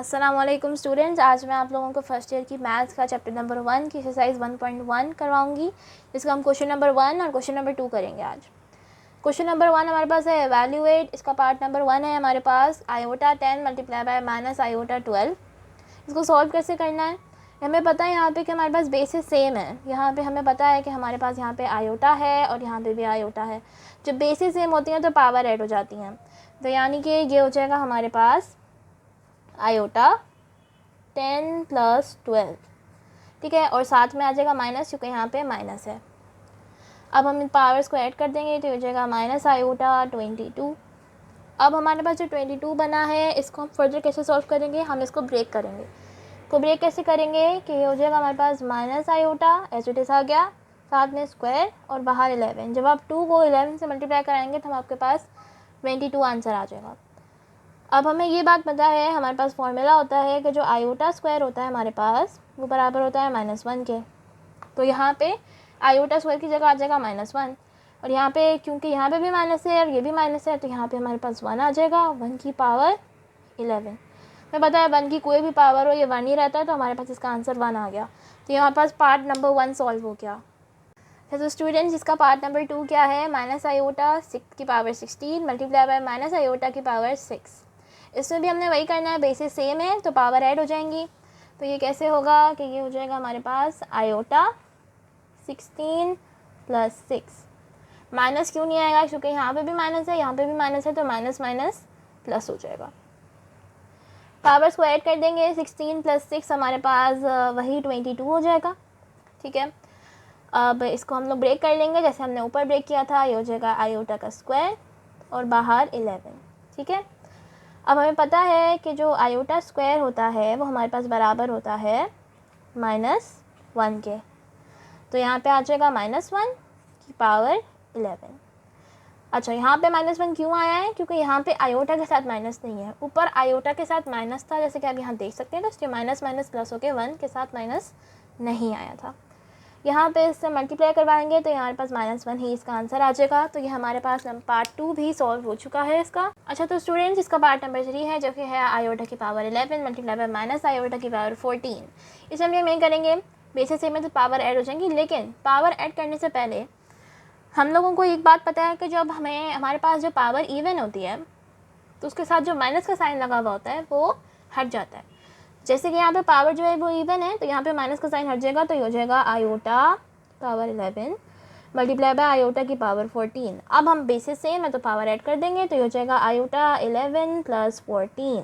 अस्सलाम वालेकुम स्टूडेंट्स, आज मैं आप लोगों को फर्स्ट ईयर की मैथ्स का चैप्टर नंबर 1 की एक्सरसाइज 1.1 करवाऊंगी, जिसका हम क्वेश्चन नंबर 1 और क्वेश्चन नंबर 2 करेंगे। आज क्वेश्चन नंबर 1 हमारे पास है एवेल्यूएट। इसका पार्ट नंबर 1 है हमारे पास iota 10 multiply by minus iota 12। इसको सॉल्व कैसे करना है, हमें पता है यहाँ पे कि हमारे पास बेसिस सेम है। यहाँ पे हमें पता है कि हमारे पास यहाँ पे आयोटा है और यहाँ पे भी आयोटा है। जब बेसिस सेम होती हैं तो पावर ऐड हो जाती हैं, तो यानी कि ये हो जाएगा हमारे पास आयोटा 10 + 12, ठीक है। और साथ में आ जाएगा माइनस, क्योंकि यहाँ पे माइनस है। अब हम इन पावर्स को ऐड कर देंगे तो हो जाएगा माइनस आयोटा 22। अब हमारे पास जो 22 बना है, इसको हम फर्दर कैसे सॉल्व करेंगे, हम इसको ब्रेक करेंगे। तो ब्रेक कैसे करेंगे कि ये हो जाएगा हमारे पास minus iota as it is आ गया, साथ में स्क्वायर और बाहर 11। जब आप 2 को 11 से मल्टीप्लाई कराएंगे तो हम आपके पास 22 आंसर आ जाएगा। अब हमें ये बात पता है, हमारे पास फॉर्मूला होता है कि जो आयोटा स्क्वायर होता है हमारे पास वो बराबर होता है -1 के। तो यहाँ पे आयोटा स्क्वायर की जगह आ जाएगा -1, और यहाँ पे क्योंकि यहाँ पे भी माइनस है और ये भी माइनस है, तो यहाँ पे हमारे पास 1 आ जाएगा, 1 की पावर 11। हमें पता है 1 की कोई भी पावर हो ये 1 ही रहता है, तो हमारे पास इसका आंसर 1 आ गया। तो यहाँ पास पार्ट नंबर 1 सॉल्व हो गया। तो स्टूडेंट्स, इसका पार्ट नंबर 2 क्या है, माइनस आयोटा 6 की power 16 multiply by minus iota की पावर 6। इसमें भी हमने वही करना है, बेसिस सेम है तो पावर ऐड हो जाएंगी। तो ये कैसे होगा कि ये हो जाएगा हमारे पास आयोटा 16 + 6। माइनस क्यों नहीं आएगा, क्योंकि यहाँ पे भी माइनस है, यहाँ पे भी माइनस है, तो माइनस माइनस प्लस हो जाएगा। पावर्स को ऐड कर देंगे, 16 + 6 हमारे पास वही 22 हो जाएगा, ठीक है। अब इसको हम लोग ब्रेक कर लेंगे जैसे हमने ऊपर ब्रेक किया था। ये हो जाएगा आयोटा का स्क्वायर और बाहर 11, ठीक है। अब हमें पता है कि जो आयोटा स्क्वायर होता है वो हमारे पास बराबर होता है -1 के। तो यहाँ पे आ जाएगा -1 की पावर 11। अच्छा, यहाँ पे -1 क्यों आया है, क्योंकि यहाँ पे आयोटा के साथ माइनस नहीं है, ऊपर आयोटा के साथ माइनस था, जैसे कि आप यहाँ देख सकते हैं। तो इसलिए माइनस माइनस प्लस होके 1 के साथ माइनस नहीं आया था। यहाँ पे इससे मल्टीप्लाई करवाएंगे तो हमारे पास -1 ही इसका आंसर आ जाएगा। तो ये हमारे पास पार्ट 2 भी सॉल्व हो चुका है इसका। अच्छा, तो स्टूडेंट्स, इसका पार्ट नंबर 3 है, जो कि है आयोटा की power 11 multiply by minus iota की पावर 14। इसमें हम ये करेंगे, बेसिस सेम है तो पावर ऐड हो जाएंगी, लेकिन पावर ऐड करने से पहले हम लोगों को एक बात पता है कि जब हमारे पास जो पावर इवन होती है तो उसके साथ जो माइनस का साइन लगा हुआ होता है वो हट जाता है। जैसे कि यहाँ पे पावर जो है वो इवन है, तो यहाँ पे माइनस का साइन हट जाएगा, तो ये हो जाएगा iota power 11 multiply by iota की पावर 14। अब हम बेसिस सेम है तो पावर ऐड कर देंगे, तो ये हो जाएगा आयोटा 11 + 14।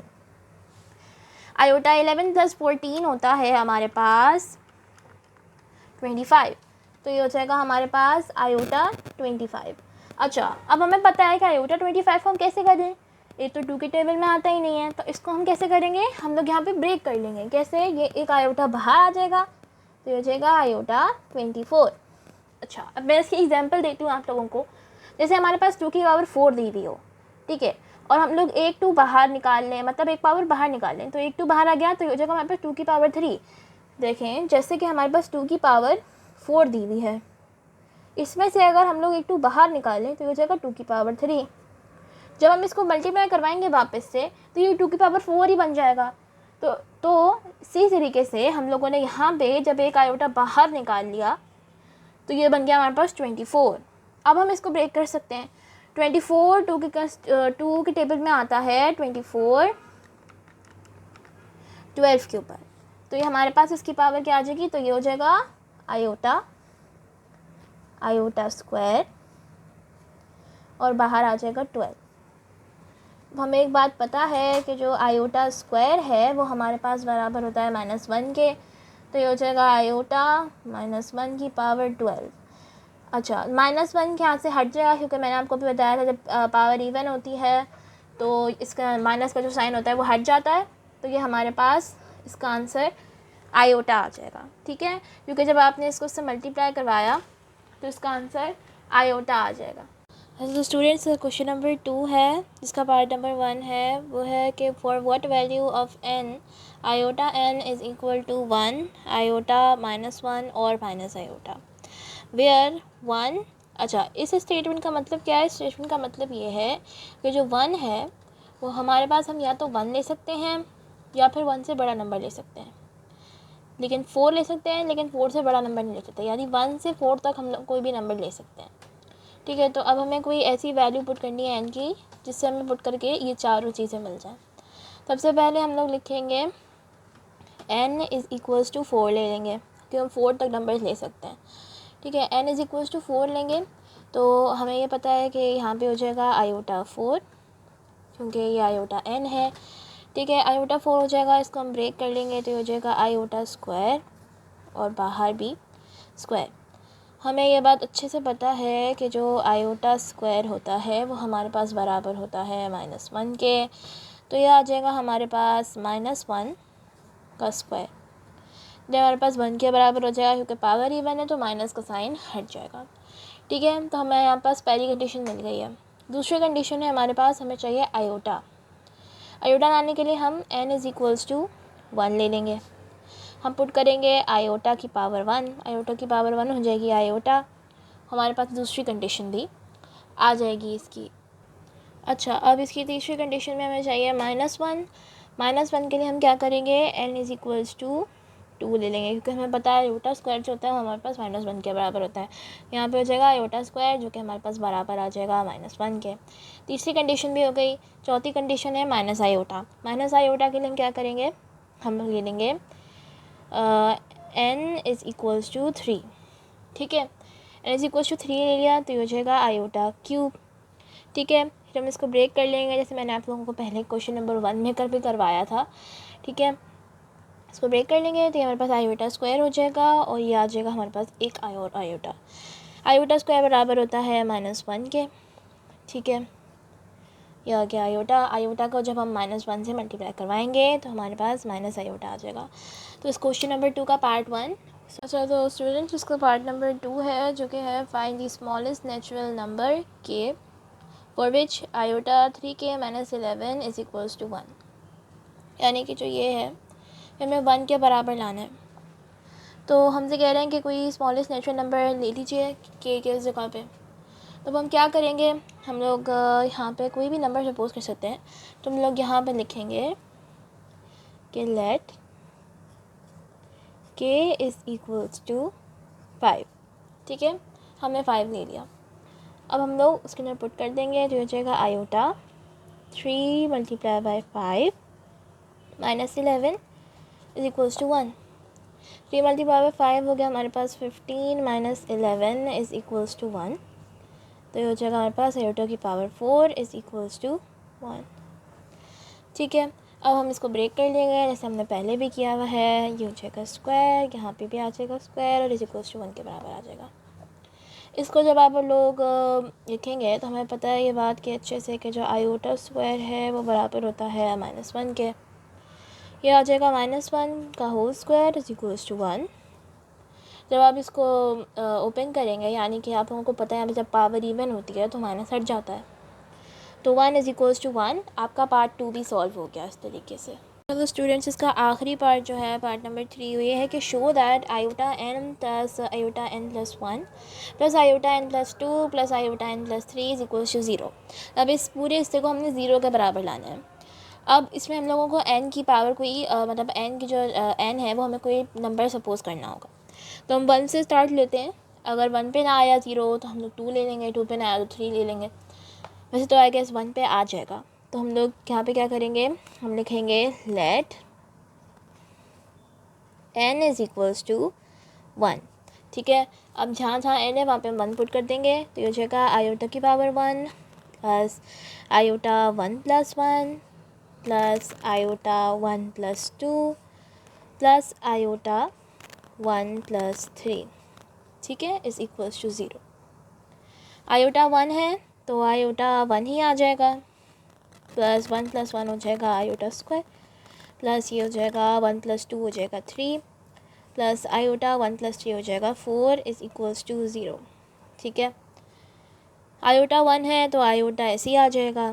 आयोटा 11 + 14 होता है हमारे पास 25, तो ये हो जाएगा हमारे पास आयोटा 25। अच्छा, अब हमें पता है कि आयोटा 25 को हम कैसे करें, ये तो 2 के टेबल में आता ही नहीं है, तो इसको हम कैसे करेंगे, हम लोग यहाँ पे ब्रेक कर लेंगे। कैसे, ये एक आयोटा बाहर आ जाएगा, तो ये हो जाएगा आयोटा 24। अच्छा, अब मैं इसकी एग्जांपल देती हूँ आप लोगों को। जैसे हमारे पास 2 की पावर 4 दी हुई हो, ठीक है, और हम लोग एक 2 बाहर निकाल लें, मतलब एक पावर बाहर निकाल लें, तो एक 2 बाहर आ गया, तो ये हो जाएगा हमारे पास 2 की पावर 3। देखें, जैसे कि हमारे पास 2 की पावर 4 दी हुई है, इसमें से अगर हम लोग एक 2 बाहर निकालें तो ये हो जाएगा 2 की पावर 3। जब हम इसको मल्टीप्लाई करवाएंगे वापस से, तो ये 2 की पावर 4 ही बन जाएगा। तो इसी तरीके से हम लोगों ने यहाँ पे जब एक आयोटा बाहर निकाल लिया तो ये बन गया हमारे पास 24। अब हम इसको ब्रेक कर सकते हैं। 24 2 के टेबल में आता है, 24 12 के ऊपर, तो ये हमारे पास इसकी पावर क्या आ जाएगी, तो ये हो जाएगा आयोटा स्क्वायर और बाहर आ जाएगा 12। हमें एक बात पता है कि जो आयोटा स्क्वायर है वो हमारे पास बराबर होता है -1 के, तो ये हो जाएगा आयोटा -1 की पावर 12। अच्छा, -1 यहाँ से हट जाएगा, क्योंकि मैंने आपको भी बताया था जब पावर इवन होती है तो इसका माइनस का जो साइन होता है वो हट जाता है, तो ये हमारे पास इसका आंसर आयोटा आ जाएगा, ठीक है। क्योंकि जब आपने इसको उससे मल्टीप्लाई करवाया तो इसका आंसर आयोटा आ जाएगा। तो स्टूडेंट्स, क्वेश्चन नंबर 2 है, जिसका पार्ट नंबर 1 है, वो है कि for what value of n iota n is equal to 1 iota -1 और माइनस आयोटा वेयर 1। अच्छा, इस स्टेटमेंट का मतलब क्या है, स्टेटमेंट का मतलब ये है कि जो 1 है वो हमारे पास हम या तो 1 ले सकते हैं या फिर 1 से बड़ा नंबर ले सकते हैं, लेकिन 4 ले सकते हैं, लेकिन 4 से बड़ा नंबर नहीं ले सकते, यानी 1 से 4 तक हम लोग कोई भी नंबर ले सकते हैं। ठीक है, तो अब हमें कोई ऐसी वैल्यू पुट करनी है n की जिससे हमें पुट करके ये चारों चीज़ें मिल जाएँ। सबसे पहले हम लोग लिखेंगे n इज़ इक्वल्स टू 4 ले लेंगे, क्योंकि हम 4 तक नंबर्स ले सकते हैं। ठीक है, n इज़ इक्वल्स टू 4 लेंगे, तो हमें ये पता है कि यहाँ पे हो जाएगा आयोटा 4, क्योंकि ये आयोटा n है। ठीक है, आयोटा 4 हो जाएगा, इसको हम ब्रेक कर लेंगे तो ये हो जाएगा आयोटा स्क्वायर और बाहर भी स्क्वायर। हमें ये बात अच्छे से पता है कि जो आयोटा स्क्वायर होता है वो हमारे पास बराबर होता है -1 के, तो ये आ जाएगा हमारे पास -1 का स्क्वायर। जब हमारे पास 1 के बराबर हो जाएगा, क्योंकि पावर इवन है तो माइनस का साइन हट जाएगा। ठीक है, तो हमें यहाँ पास पहली कंडीशन मिल गई है। दूसरी कंडीशन है हमारे पास, हमें चाहिए आयोटा। आयोटा लाने के लिए हम n इज़ इक्वल्स टू 1 ले लेंगे, हम पुट करेंगे आयोटा की पावर 1, आयोटा की पावर 1 हो जाएगी आयोटा। हमारे पास दूसरी कंडीशन भी आ जाएगी इसकी। अच्छा, अब इसकी तीसरी कंडीशन में हमें चाहिए -1। -1 के लिए हम क्या करेंगे, n इज़ इक्वल्स टू 2 ले लेंगे, क्योंकि हमें पता है आयोटा स्क्वायर जो होता है वो हमारे पास -1 के बराबर होता है। यहाँ पे हो जाएगा आयोटा स्क्वायर जो कि हमारे पास बराबर आ जाएगा -1 के। तीसरी कंडीशन भी हो गई। चौथी कंडीशन है माइनस आयोटा। माइनस आयोटा के लिए हम क्या करेंगे, हम ले लेंगे n इज़ इक्वल्स टू 3। ठीक है, n इज़ इक्वल्स टू 3 ले लिया तो ये हो जाएगा आयोटा क्यूब। ठीक है, फिर हम इसको ब्रेक कर लेंगे, जैसे मैंने आप लोगों को पहले क्वेश्चन नंबर 1 में भी करवाया था। ठीक है, इसको ब्रेक कर लेंगे तो ये हमारे पास आयोटा स्क्वायर हो जाएगा और ये आ जाएगा हमारे पास एक आयोटा। आयोटा स्क्वायर बराबर होता है -1 के। ठीक है, ये आ गया आयोटा। आयोटा को जब हम -1 से मल्टीप्लाई करवाएंगे तो हमारे पास माइनस आयोटा आ जाएगा। तो इस क्वेश्चन नंबर 2 का पार्ट 1। अच्छा, तो स्टूडेंट्स इसका पार्ट नंबर 2 है जो कि है find the smallest natural number K for which iota 3k - 11 is equals to 1। यानी कि जो ये है हमें 1 के बराबर लाना है। तो हमसे कह रहे हैं कि कोई स्मॉलेस्ट नेचुरल नंबर ले लीजिए के जगह पे। तो हम क्या करेंगे, हम लोग यहाँ पे कोई भी नंबर सपोज कर सकते हैं। तो हम लोग यहाँ पे लिखेंगे कि let k is equals to 5। ठीक है, हमने 5 ले लिया। अब हम लोग उसके अंदर पुट कर देंगे, जो हो जाएगा आयोटा 3 × 5 - 11 इज़ इक्वल्स टू 1। 3 × 5 हो गया हमारे पास 15 - 11 इज़ इक्वल्स टू 1। तो ये हो जाएगा हमारे पास आयोटा की पावर 4 इज़ इक्वल्स टू 1। ठीक है, अब हम इसको ब्रेक कर लेंगे जैसे हमने पहले भी किया हुआ है। ये हो जाएगा स्क्वायर, यहाँ पे भी आ जाएगा स्क्वायर और इज़ इक्वल्स टू 1 के बराबर आ जाएगा। इसको जब आप लोग लिखेंगे तो हमें पता है ये बात कि अच्छे से कि जो आयोटा स्क्वायर है वो बराबर होता है -1 के। ये आ जाएगा -1 का whole square is equals to 1। जब आप इसको ओपन करेंगे, यानी कि आप लोगों को पता है जब पावर इवन होती है तो माइनस हट जाता है, तो 1 इज़ इक्वल्स टू 1। आपका पार्ट 2 भी सॉल्व हो गया इस तरीके से। तो स्टूडेंट्स इसका आखिरी पार्ट जो है पार्ट नंबर 3 ये है कि show that iota n plus iota n plus 1 plus iota n plus 2 plus iota n plus 3 is equals to 0। अब इस पूरे हिस्से को हमने 0 के बराबर लाना है। अब इसमें हम लोगों को n की पावर कोई मतलब n की जो n है वो हमें कोई नंबर सपोज करना होगा। तो हम 1 से स्टार्ट लेते हैं। अगर 1 पे ना आया 0 तो हम लोग 2 ले लेंगे, 2 पे ना आया तो 3 ले लेंगे। वैसे तो आई गेस 1 पे आ जाएगा, तो हम लोग यहाँ पे क्या करेंगे, हम लिखेंगे let n is equals to 1। ठीक है, अब जहाँ जहाँ n है वहाँ पे हम 1 पुट कर देंगे, तो ये हो जाएगा आयोटा की power 1 plus iota 1 plus 1 plus iota 1 plus 2 plus iota 1 plus 3। ठीक है, इज़ इक्वल्स टू 0। आयोटा 1 है तो आयोटा 1 ही आ जाएगा, प्लस 1 प्लस 1 हो जाएगा आयोटा स्क्वायर, प्लस ये हो जाएगा 1 प्लस 2 हो जाएगा 3 प्लस आयोटा 1 प्लस 3 हो जाएगा 4 इज़ इक्वल्स टू 0। ठीक है, आयोटा 1 है तो आयोटा ऐसे ही आ जाएगा,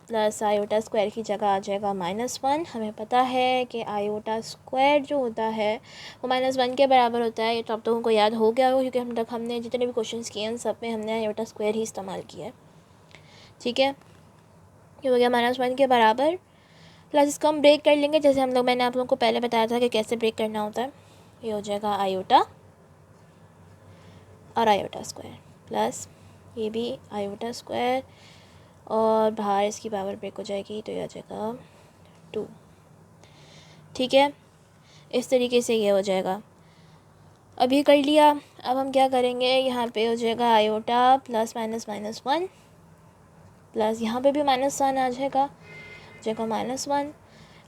प्लस आयोटा स्क्वायर की जगह आ जाएगा -1। हमें पता है कि आयोटा स्क्वायर जो होता है वो -1 के बराबर होता है। ये तो आप लोगों को याद हो गया हो, क्योंकि हम तक हमने जितने भी क्वेश्चंस किए हैं सब में हमने आयोटा स्क्वायर ही इस्तेमाल किया है। ठीक है, ये हो गया -1 के बराबर, प्लस इसको हम ब्रेक कर लेंगे, जैसे मैंने आप लोगों को पहले बताया था कि कैसे ब्रेक करना होता है। ये हो जाएगा आयोटा और आयोटा स्क्वायर, प्लस ये भी आयोटा स्क्वायर और बाहर इसकी पावर ब्रेक हो जाएगी, तो ये आ जाएगा 2। ठीक है, इस तरीके से ये हो जाएगा। अभी कर लिया। अब हम क्या करेंगे, यहाँ पे हो जाएगा iota plus minus minus 1, plus यहाँ पे भी -1 आ जाएगा, -1।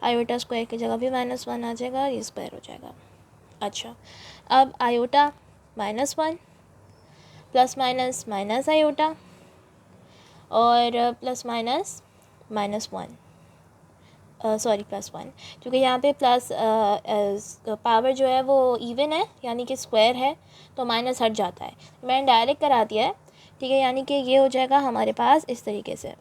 आयोटा स्क्वायर की जगह भी -1 आ जाएगा, ये स्क्वायर हो जाएगा। अच्छा, अब iota -1 plus minus minus iota और प्लस माइनस -1, सॉरी +1, क्योंकि यहाँ पे प्लस पावर जो है वो इवन है, यानी कि स्क्वायर है, तो माइनस हट जाता है। मैंने डायरेक्ट करा दिया है। ठीक है, यानी कि ये हो जाएगा हमारे पास इस तरीके से,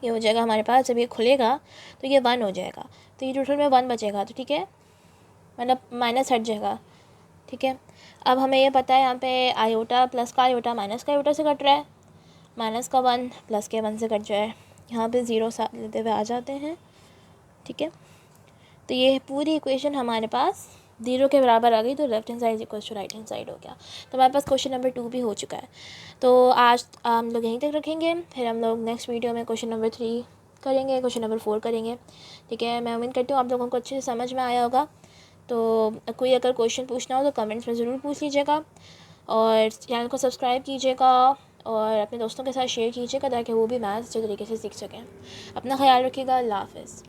ये हो जाएगा हमारे पास। जब ये खुलेगा तो ये 1 हो जाएगा, तो ये टोटल में 1 बचेगा। तो ठीक है, मतलब माइनस हट जाएगा। ठीक है, अब हमें ये पता है यहाँ पे आयोटा प्लस का आयोटा माइनस का आयोटा से कट रहा है, माइनस का 1 प्लस के 1 से कट जाए, यहाँ पे 0 साथ लेते हुए आ जाते हैं। ठीक है, तो ये पूरी इक्वेशन हमारे पास 0 के बराबर आ गई, तो left hand side equal to right hand side हो गया। तो हमारे पास क्वेश्चन नंबर 2 भी हो चुका है। तो आज हम लोग यहीं तक रखेंगे, फिर हम लोग नेक्स्ट वीडियो में क्वेश्चन नंबर 3 करेंगे, क्वेश्चन नंबर 4 करेंगे। ठीक है, मैं उम्मीद करती हूँ आप लोगों को अच्छे से समझ में आया होगा। तो कोई अगर क्वेश्चन पूछना हो तो कमेंट्स में ज़रूर पूछ लीजिएगा, और चैनल को सब्सक्राइब कीजिएगा और अपने दोस्तों के साथ शेयर कीजिएगा, ताकि वो भी मैथ्स अच्छे तरीके से सीख सकें। अपना ख्याल रखिएगा। अल्लाह हाफ़िज़।